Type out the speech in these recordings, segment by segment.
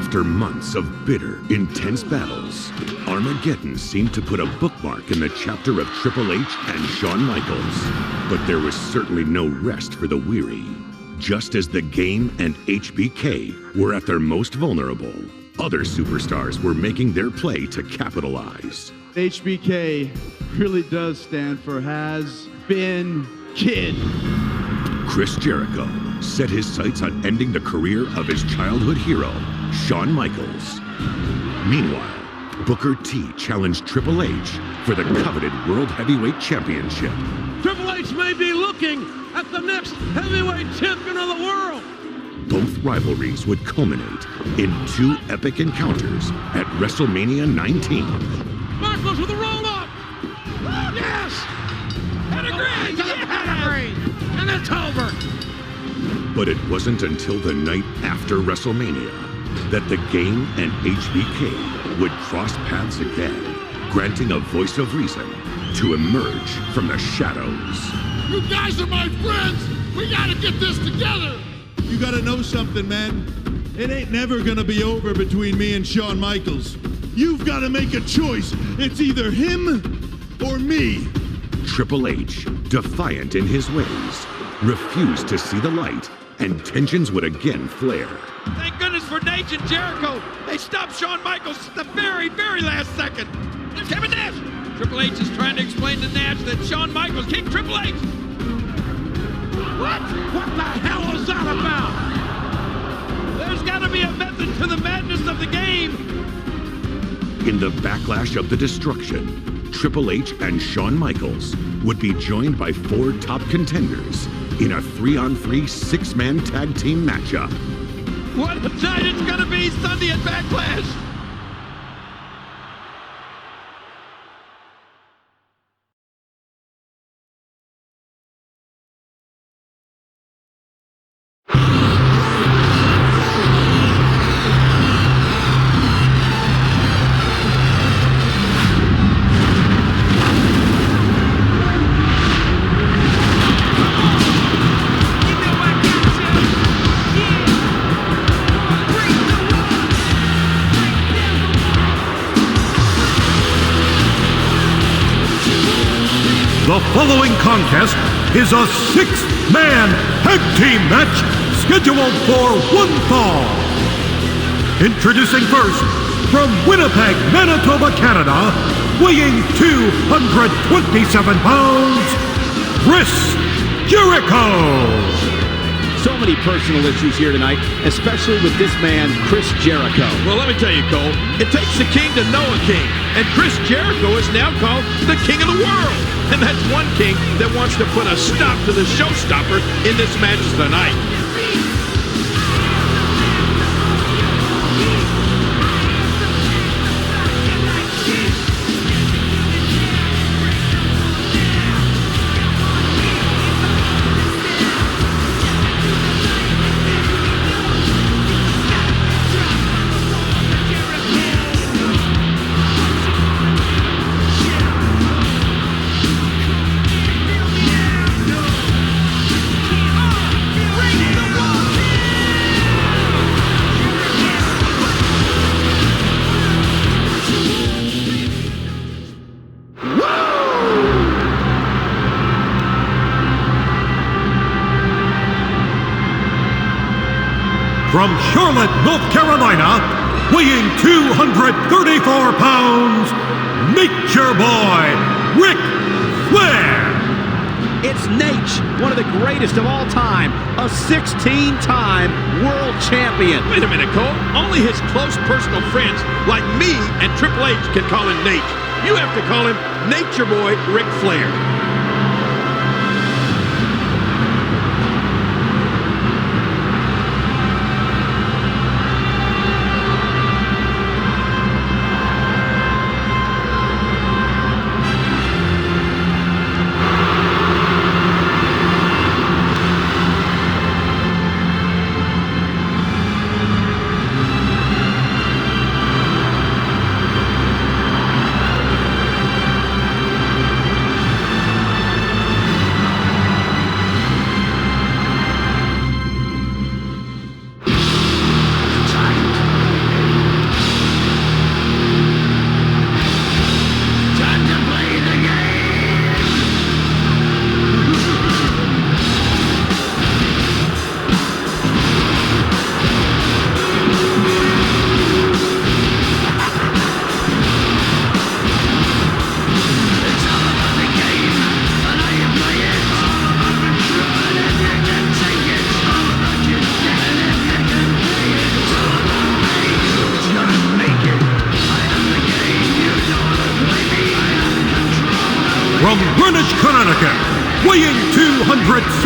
After months of bitter, intense battles, Armageddon seemed to put a bookmark in the chapter of Triple H and Shawn Michaels. But there was certainly no rest for the weary. Just as the Game and HBK were at their most vulnerable, other superstars were making their play to capitalize. HBK really does stand for Has Been Kid. Chris Jericho set his sights on ending the career of his childhood hero, Shawn Michaels. Meanwhile, Booker T challenged Triple H for the coveted World Heavyweight Championship. Triple H may be looking at the next heavyweight champion of the world. Both rivalries would culminate in two epic encounters at WrestleMania 19. Michaels with a roll-up. Yes! Pedigree to the pedigree. And it's over. But it wasn't until the night after WrestleMania that the Game and HBK would cross paths again, granting a voice of reason to emerge from the shadows. You guys are my friends! We gotta get this together! You gotta know something, man. It ain't never gonna be over between me and Shawn Michaels. You've gotta make a choice. It's either him or me. Triple H, defiant in his ways, refused to see the light, and tensions would again flare. Thank goodness for Nash and Jericho. They stopped Shawn Michaels at the very, very last second. There's Kevin Nash. Triple H is trying to explain to Nash that Shawn Michaels kicked Triple H. What? What the hell is that about? There's got to be a method to the madness of the game. In the backlash of the destruction, Triple H and Shawn Michaels would be joined by four top contenders in a 3-on-3 six-man tag team matchup. What a night it's going to be Sunday at Backlash. The following contest is a six-man tag team match scheduled for one fall. Introducing first, from Winnipeg, Manitoba, Canada, weighing 227 pounds, Chris Jericho. So many personal issues here tonight, especially with this man, Chris Jericho. Well, let me tell you, Cole, it takes a king to know a king. And Chris Jericho is now called the king of the world. And that's one king that wants to put a stop to the showstopper in this match tonight. From Charlotte, North Carolina, weighing 234 pounds, Nature Boy, Ric Flair. It's Nash, one of the greatest of all time, a 16-time world champion. Wait a minute, Cole. Only his close personal friends like me and Triple H can call him Nash. You have to call him Nature Boy Ric Flair.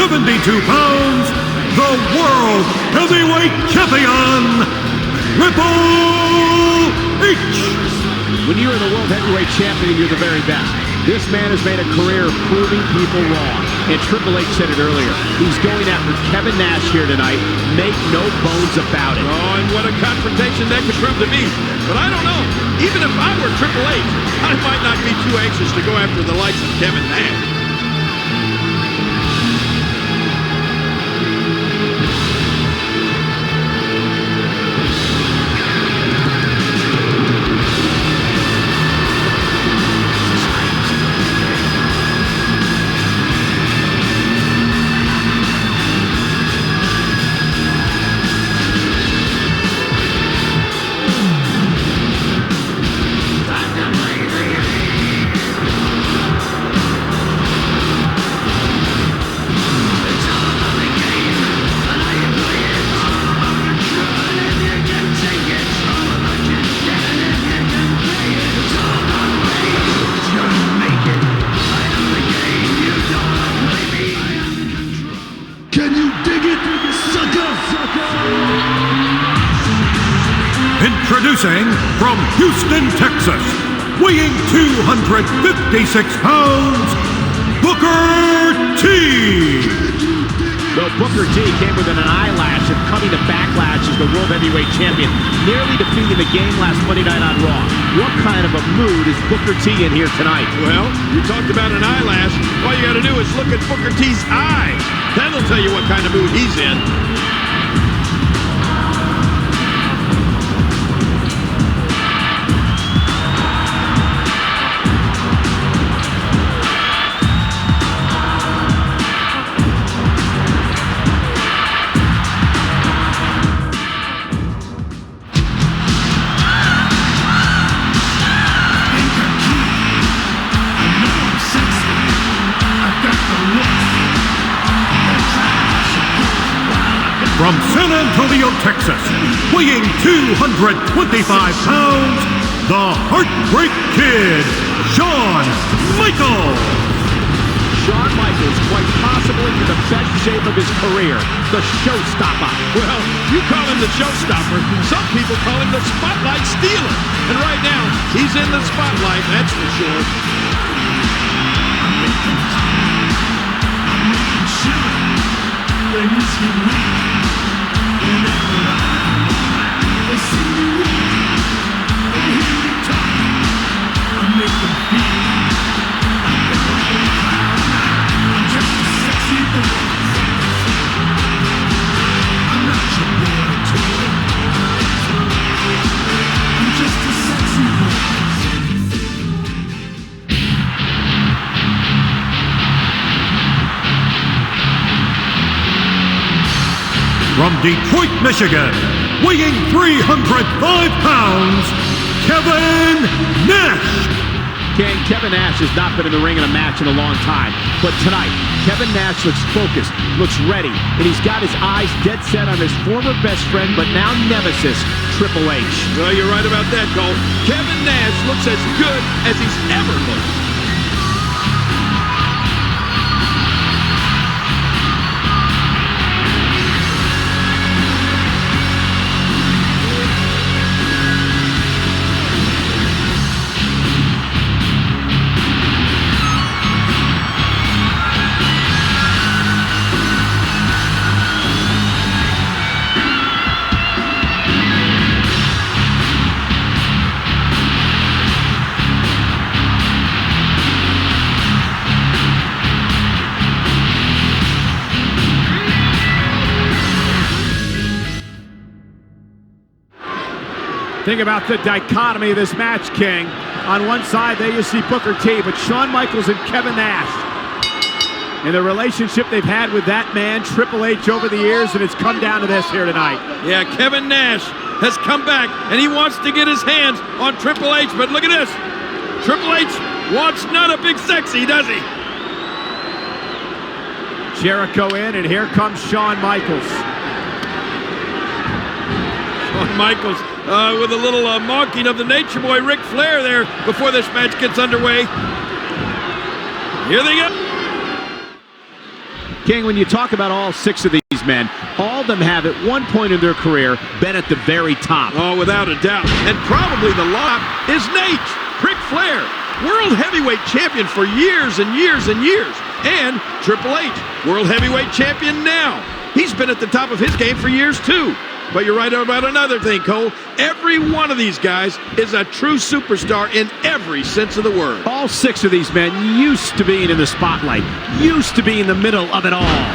72 pounds, the World Heavyweight Champion, Triple H. When you're the World Heavyweight Champion, you're the very best. This man has made a career of proving people wrong. And Triple H said it earlier. He's going after Kevin Nash here tonight. Make no bones about it. Oh, and what a confrontation that could prove to be. But I don't know. Even if I were Triple H, I might not be too anxious to go after the likes of Kevin Nash. Introducing from Houston, Texas, weighing 256 pounds, Booker T. Though Booker T came within an eyelash of coming to Backlash as the World Heavyweight Champion, nearly defeating the game last Monday night on Raw. What kind of a mood is Booker T in here tonight? Well, you talked about an eyelash. All you got to do is look at Booker T's eyes. That'll tell you what kind of mood he's in. From San Antonio, Texas, weighing 225 pounds, the Heartbreak Kid, Shawn Michaels. Shawn Michaels, quite possibly in the best shape of his career, the showstopper. Well, you call him the showstopper. Some people call him the spotlight stealer. And right now, he's in the spotlight, that's for sure. From Detroit, Michigan, weighing 305 pounds, Kevin Nash. King, Kevin Nash has not been in the ring in a match in a long time. But tonight, Kevin Nash looks focused, looks ready, and he's got his eyes dead set on his former best friend, but now nemesis, Triple H. Well, you're right about that, Cole. Kevin Nash looks as good as he's ever looked. Think about the dichotomy of this match, King. On one side, there you see Booker T, but Shawn Michaels and Kevin Nash. And the relationship they've had with that man, Triple H, over the years, and it's come down to this here tonight. Yeah, Kevin Nash has come back, and he wants to get his hands on Triple H, but look at this. Triple H wants not a big sexy, does he? Jericho in, and here comes Shawn Michaels. Shawn Michaels with a little mocking of the Nature Boy Ric Flair there before this match gets underway. Here they go. King, when you talk about all 6 of these men, all of them have at one point in their career been at the very top. Oh, without a doubt. And probably the lot is Nash, Ric Flair, World Heavyweight Champion for years and years and years. And Triple H, World Heavyweight Champion now. He's been at the top of his game for years, too. But you're right about another thing, Cole. Every one of these guys is a true superstar in every sense of the word. All 6 of these men used to being in the spotlight, used to be in the middle of it all.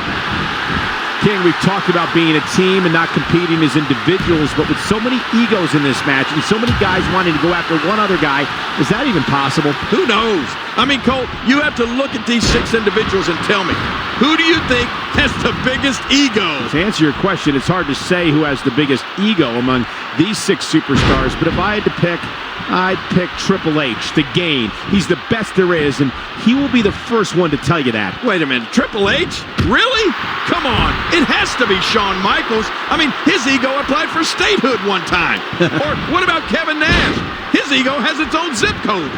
King, we've talked about being a team and not competing as individuals, but with so many egos in this match and so many guys wanting to go after one other guy, is that even possible? Who knows? I mean, Cole, you have to look at these 6 individuals and tell me, who do you think has the biggest ego? To answer your question, it's hard to say who has the biggest ego among these 6 superstars, but if I had to pick, I'd pick Triple H, the Game. He's the best there is, and he will be the first one to tell you that. Wait a minute, Triple H? Really? Come on, it has to be Shawn Michaels. I mean, his ego applied for statehood one time. Or what about Kevin Nash? His ego has its own zip code.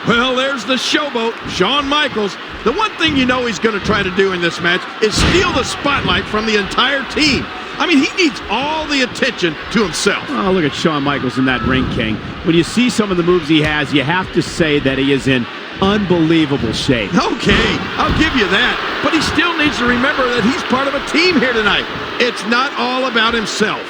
Well, there's the showboat, Shawn Michaels. The one thing you know he's going to try to do in this match is steal the spotlight from the entire team. I mean, he needs all the attention to himself. Oh, look at Shawn Michaels in that ring, King. When you see some of the moves he has, you have to say that he is in unbelievable shape. Okay, I'll give you that. But he still needs to remember that he's part of a team here tonight. It's not all about himself.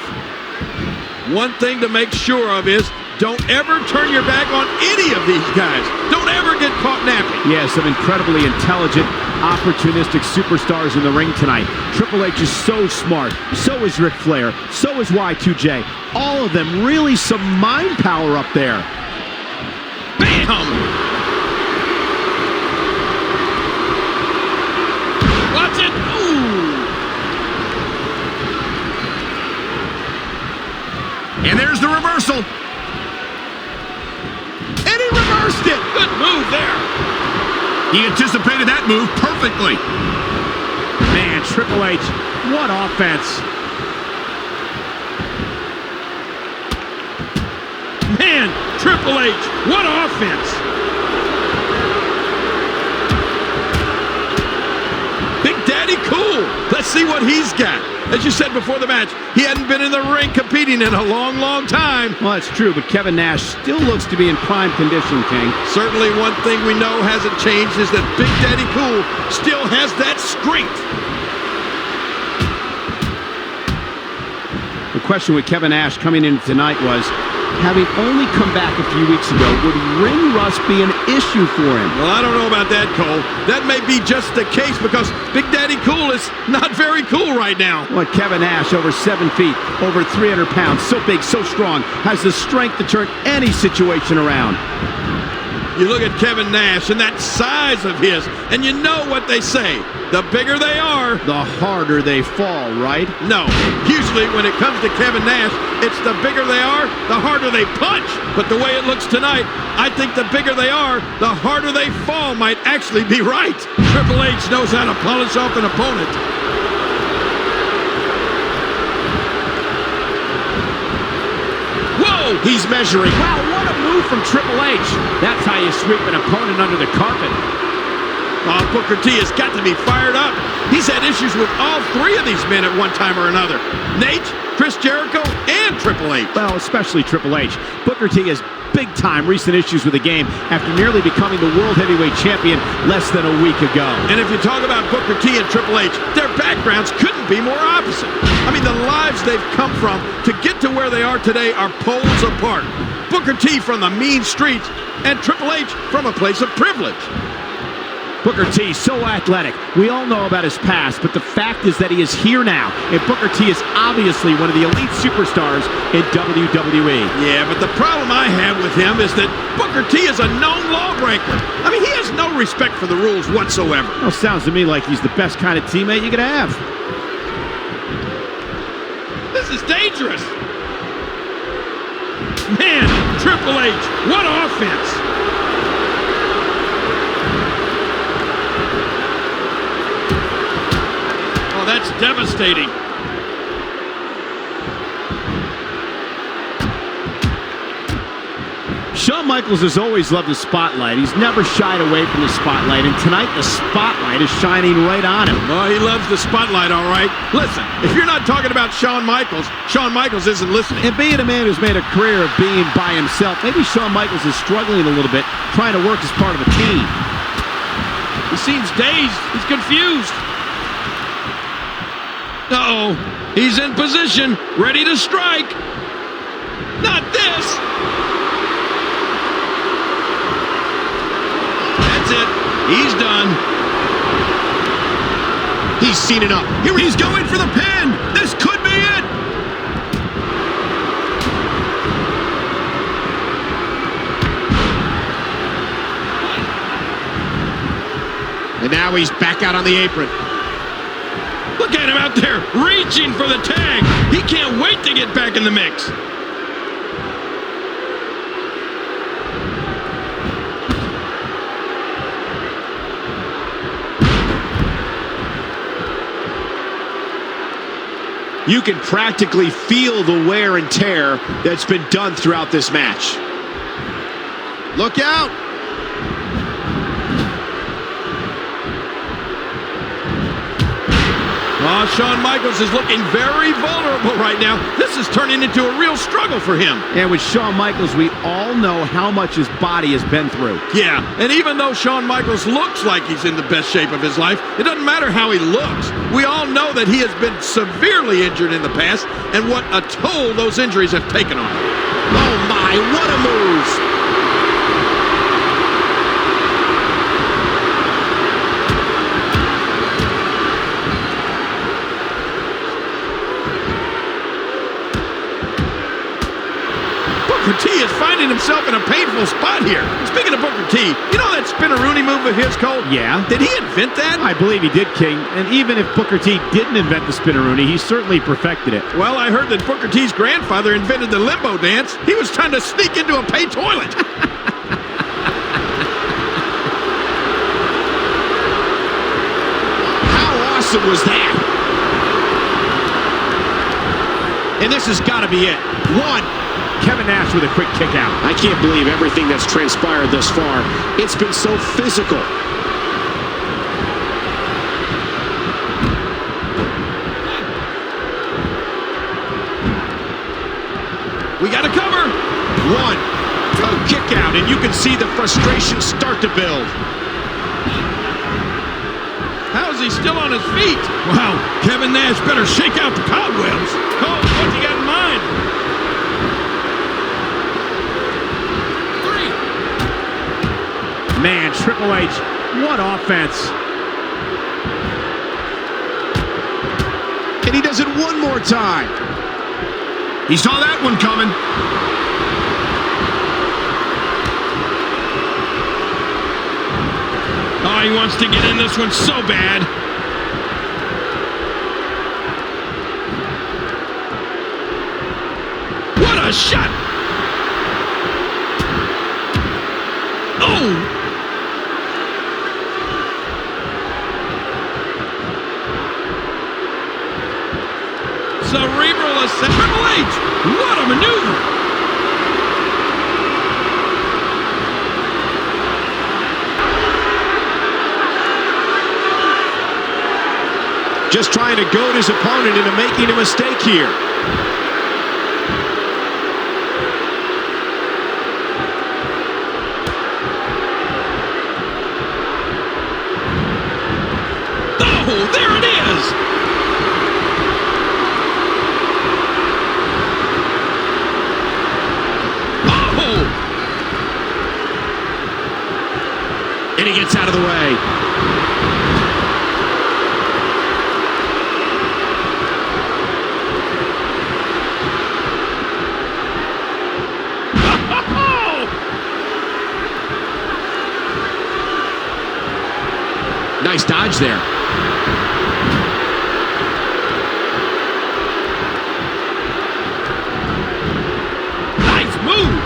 One thing to make sure of is don't ever turn your back on any of these guys. Don't ever get caught napping. Yeah, some incredibly intelligent, opportunistic superstars in the ring tonight. Triple H is so smart. So is Ric Flair. So is Y2J. All of them, really some mind power up there. Bam! Watch it. Ooh. And there's the reversal. And he reversed it. Good move there. He anticipated that move perfectly. Man, Triple H, what offense. Man, Triple H, what offense. Big Daddy Cool. Let's see what he's got. As you said before the match, he hadn't been in the ring competing in a long, long time. Well, that's true, but Kevin Nash still looks to be in prime condition, King. Certainly one thing we know hasn't changed is that Big Daddy Cool still has that strength. The question with Kevin Nash coming in tonight was, having only come back a few weeks ago, would ring rust be an issue for him? Well, I don't know about that, Cole. That may be just the case because Big Daddy Cool is not very cool right now. Well, Kevin Nash, over 7 feet, over 300 pounds, so big, so strong, has the strength to turn any situation around. You look at Kevin Nash and that size of his, and you know what they say. The bigger they are, the harder they fall, right? No. Usually when it comes to Kevin Nash, it's the bigger they are, the harder they punch. But the way it looks tonight, I think the bigger they are, the harder they fall might actually be right. Triple H knows how to polish off an opponent. Whoa! He's measuring. Wow, what a move from Triple H. That's how you sweep an opponent under the carpet. Oh, Booker T has got to be fired up. He's had issues with all 3 of these men at one time or another. Nate, Chris Jericho, and Triple H. Well, especially Triple H. Booker T has big-time recent issues with the game after nearly becoming the World Heavyweight Champion less than a week ago. And if you talk about Booker T and Triple H, their backgrounds couldn't be more opposite. I mean, the lives they've come from to get to where they are today are poles apart. Booker T from the mean streets and Triple H from a place of privilege. Booker T, so athletic. We all know about his past, but the fact is that he is here now, and Booker T is obviously one of the elite superstars in WWE. Yeah, but the problem I have with him is that Booker T is a known lawbreaker. I mean, he has no respect for the rules whatsoever. Well, sounds to me like he's the best kind of teammate you could have. This is dangerous. Man, Triple H, what offense. That's devastating. Shawn Michaels has always loved the spotlight. He's never shied away from the spotlight, and tonight the spotlight is shining right on him. Oh, he loves the spotlight, all right. Listen, if you're not talking about Shawn Michaels isn't listening. And being a man who's made a career of being by himself, maybe Shawn Michaels is struggling a little bit, trying to work as part of a team. He seems dazed. He's confused. Uh-oh. He's in position, ready to strike. Not this. That's it. He's done. He's seen it up. Here he's going for the pin. This could be it. And now he's back out on the apron. Look at him out there, reaching for the tag. He can't wait to get back in the mix. You can practically feel the wear and tear that's been done throughout this match. Look out! Oh, Shawn Michaels is looking very vulnerable right now. This is turning into a real struggle for him. And with Shawn Michaels, we all know how much his body has been through. Yeah, and even though Shawn Michaels looks like he's in the best shape of his life, it doesn't matter how he looks. We all know that he has been severely injured in the past and what a toll those injuries have taken on him. Oh my, what a move! Booker T is finding himself in a painful spot here. Speaking of Booker T, you know that spinneroonie move of his, Cole? Yeah. Did he invent that? I believe he did, King. And even if Booker T didn't invent the spinneroonie, he certainly perfected it. Well, I heard that Booker T's grandfather invented the limbo dance. He was trying to sneak into a pay toilet. How awesome was that? And this has got to be it. One. Kevin Nash with a quick kick out. I can't believe everything that's transpired thus far. It's been so physical. We got to cover. One. A kick out, and you can see the frustration start to build. How is he still on his feet? Wow, Kevin Nash better shake out the cobwebs. Cole, what's he got in mind? Man, Triple H, what offense. And he does it one more time. He saw that one coming. Oh, he wants to get in this one so bad. What a shot! Oh! Cerebral ascent. Triple H! What a maneuver! Just trying to goad his opponent into making a mistake here. Oh, there it is! Oh! And he gets out of the way. Nice dodge there. Nice move.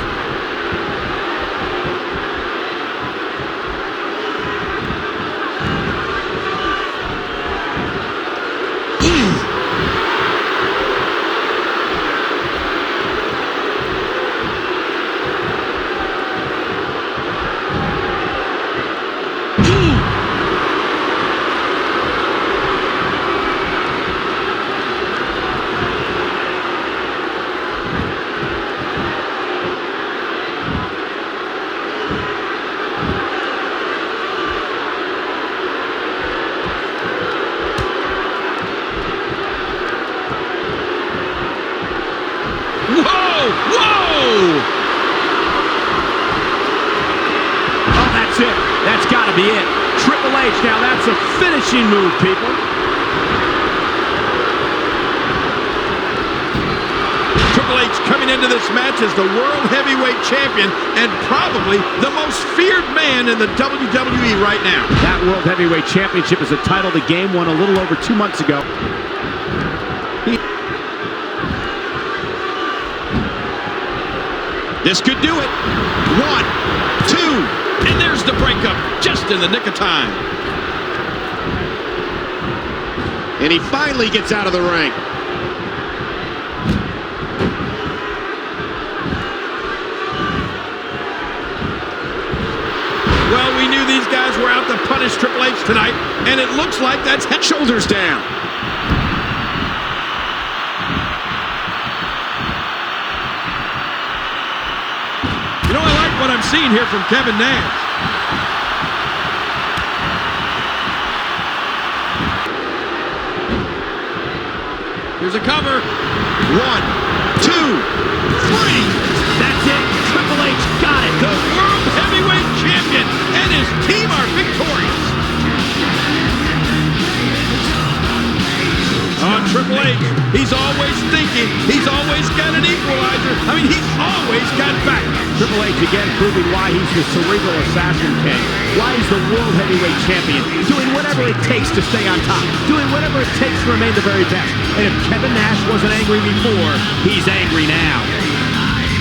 Oh, that's it. That's got to be it. Triple H, now that's a finishing move, people. Triple H coming into this match as the World Heavyweight Champion and probably the most feared man in the WWE right now. That World Heavyweight Championship is a title the game won a little over 2 months ago. This could do it. 1, 2, and there's the breakup just in the nick of time. And he finally gets out of the ring. Well, we knew these guys were out to punish Triple H tonight, and it looks like that's Shoulders down. You know, I like what I'm seeing here from Kevin Nash. Here's a cover. 1, 2, 3. That's it. Triple H got it. The World Heavyweight Champion and his team are victorious. On Triple H, he's always thinking. He's always got an equalizer. I mean, he's always got back. Triple H again proving why he's the cerebral assassin king. Why he's the World Heavyweight Champion. Doing whatever it takes to stay on top. Doing whatever it takes to remain the very best. And if Kevin Nash wasn't angry before, he's angry now.